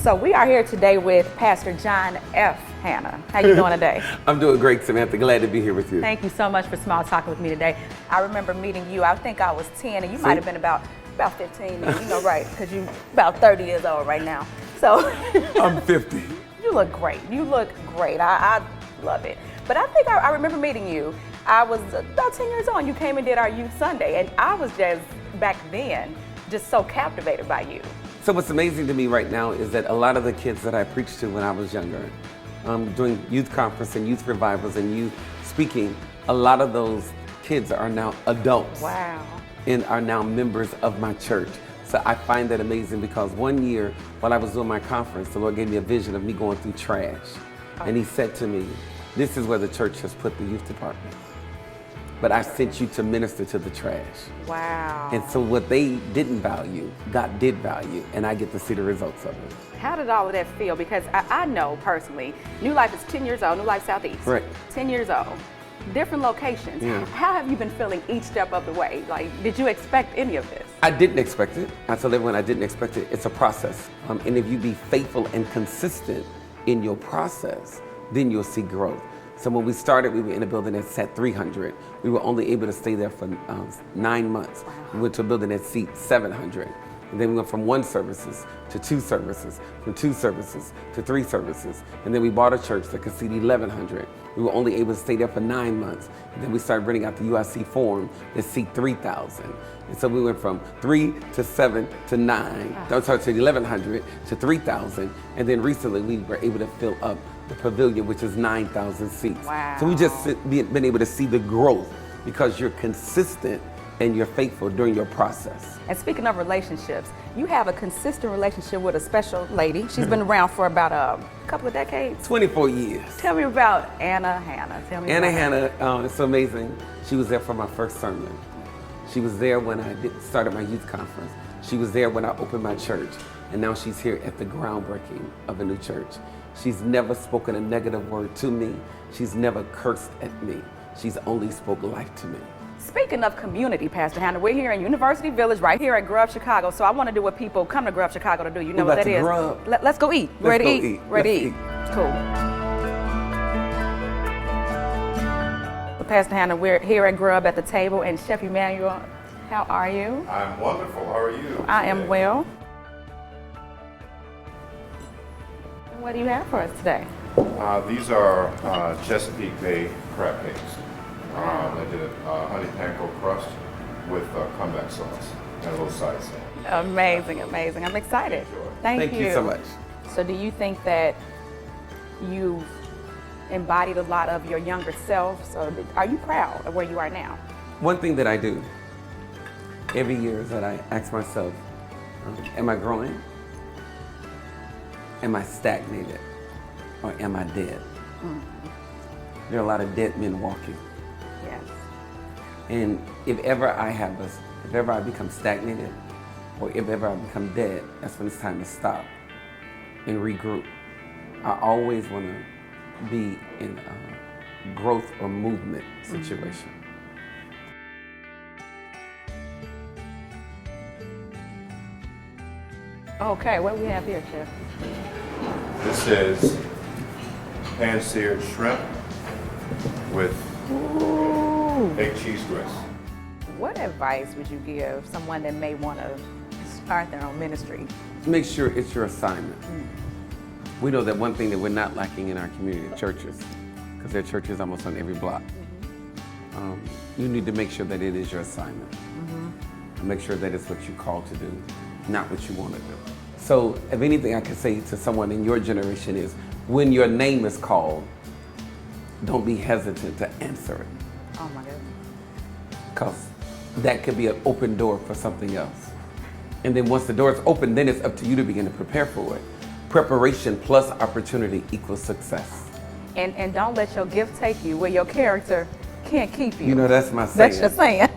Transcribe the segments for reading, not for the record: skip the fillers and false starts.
So we are here today with Pastor John F. Hanna. How you doing today? I'm doing great, Samantha. Glad to be here with you. Thank you so much for small talking with me today. I remember meeting you. I think I was 10, and you might have been about 15. Right? Because you about 30 years old right now. So I'm 50. You look great. You look great. I love it. But I think I remember meeting you. I was about 10 years old. You came and did our Youth Sunday, and I was just back then just so captivated by you. So what's amazing to me right now is that a lot of the kids that I preached to when I was younger, doing youth conference and youth revivals and youth speaking, a lot of those kids are now adults. Wow. And are now members of my church. So I find that amazing because one year while I was doing my conference, the Lord gave me a vision of me going through trash. And he said to me, this is where the church has put the youth department. But I sent you to minister to the trash. Wow. And so what they didn't value, God did value, and I get to see the results of it. How did all of that feel? Because I know personally, New Life is 10 years old, New Life Southeast. Right. 10 years old, different locations. Yeah. How have you been feeling each step of the way? Like, did you expect any of this? I didn't expect it. I tell everyone I didn't expect it. It's a process. And if you be faithful and consistent in your process, then you'll see growth. So when we started, we were in a building that sat 300. We were only able to stay there for 9 months. Wow. We went to a building that seats 700. And then we went from 1 services to 2 services, from 2 services to 3 services. And then we bought a church that could seat 1,100. We were only able to stay there for 9 months. And then we started renting out the UIC Forum that seat 3,000. And so we went from 3 to 7 to 9, to 1,100 to 3,000. And then recently we were able to fill up the pavilion, which is 9,000 seats. Wow. So we just been able to see the growth because you're consistent and you're faithful during your process. And speaking of relationships, you have a consistent relationship with a special lady. She's been around for about a couple of decades. 24 years. Tell me about Anna Hanna. Tell me Anna about Hanna, it's so amazing. She was there for my first sermon. She was there when I started my youth conference. She was there when I opened my church. And now she's here at the groundbreaking of a new church. She's never spoken a negative word to me. She's never cursed at me. She's only spoke life to me. Speaking of community, Pastor Hanna, we're here in University Village, right here at GRUB Chicago. So I want to do what people come to GRUB Chicago to do. You know what that is? Let's go eat. Ready to eat? Ready to eat. Cool. So Pastor Hanna, we're here at GRUB at the table, and Chef Emmanuel, how are you? I'm wonderful. How are you? I am well. What do you have for us today? These are Chesapeake Bay crab cakes. I did a honey panko crust with comeback sauce and a little side salad. Amazing, amazing. I'm excited. Thank you so much. So do you think that you've embodied a lot of your younger self? So are you proud of where you are now? One thing that I do every year is that I ask myself, am I growing? Am I stagnated? Or am I dead? Mm-hmm. There are a lot of dead men walking. Yes. And if ever I become stagnated, or if ever I become dead, that's when it's time to stop and regroup. I always want to be in a growth or movement situation. Okay, what do we have here, Chef? This is pan-seared shrimp with egg cheese grits. What advice would you give someone that may want to start their own ministry? Make sure it's your assignment. We know that one thing that we're not lacking in our community, churches, because there are churches almost on every block. You need to make sure that it is your assignment. And make sure that it's what you're called to do, not what you want to do. So if anything I can say to someone in your generation is, when your name is called, don't be hesitant to answer it. Oh my goodness. Because that could be an open door for something else. And then once the door is open, then it's up to you to begin to prepare for it. Preparation plus opportunity equals success. And don't let your gift take you where your character can't keep you. You know, that's my saying. That's your saying.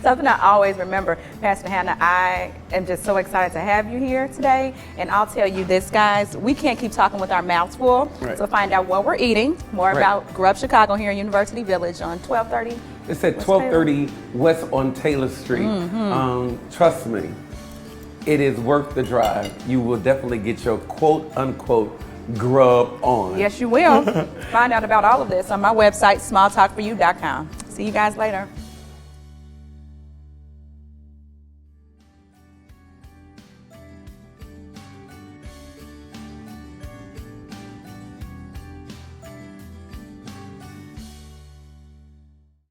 Something I always remember, Pastor Hanna, I am just so excited to have you here today. And I'll tell you this, guys, we can't keep talking with our mouths full. Right. So find out what we're eating, more about GRUB Chicago here in University Village on 1230. It's at 1230 West on Taylor Street. Trust me, It is worth the drive. You will definitely get your quote unquote grub on. Yes, you will. Find out about all of this on my website, smalltalkforyou.com. See you guys later.